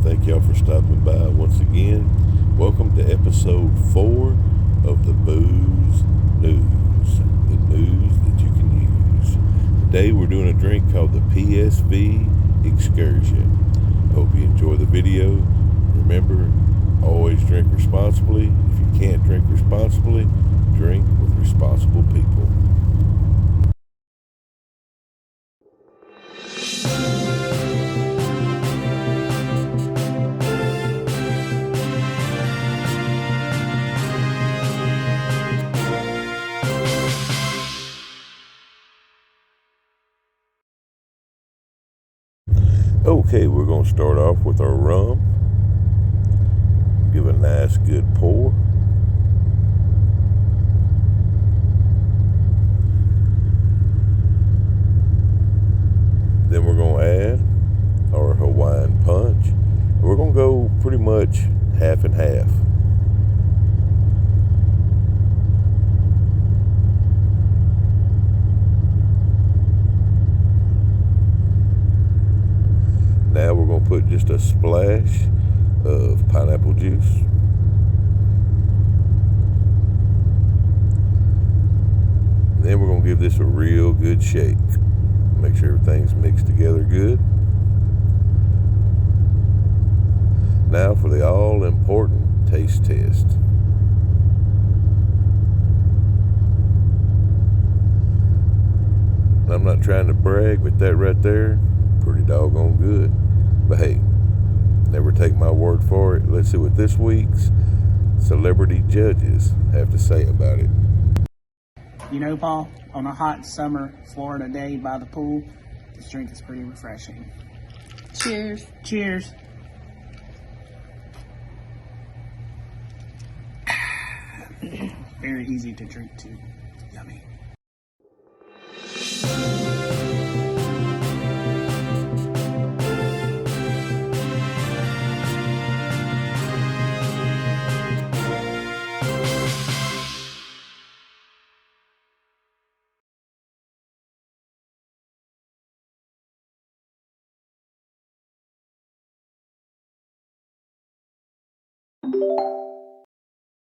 Thank y'all for stopping by once again. Welcome to episode 4 of the Booze News, the news that you can use. Today we're doing a drink called the PSV EXCURSION. I hope you enjoy the video. Remember, always drink responsibly. If you can't drink responsibly, drink with responsible people. Okay, we're going to start off with our rum. Give a nice good pour. Then we're going to add our Hawaiian punch. We're going to go pretty much half and half. Now we're going to put just a splash of pineapple juice. Then we're going to give this a real good shake. Make sure everything's mixed together good. Now for the all-important taste test. I'm not trying to brag, but that right there, pretty doggone good. But hey, never take my word for it. Let's see what this week's celebrity judges have to say about it. You know, Paul, on a hot summer Florida day by the pool, this drink is pretty refreshing. Cheers. Cheers. Very easy to drink too. Yummy.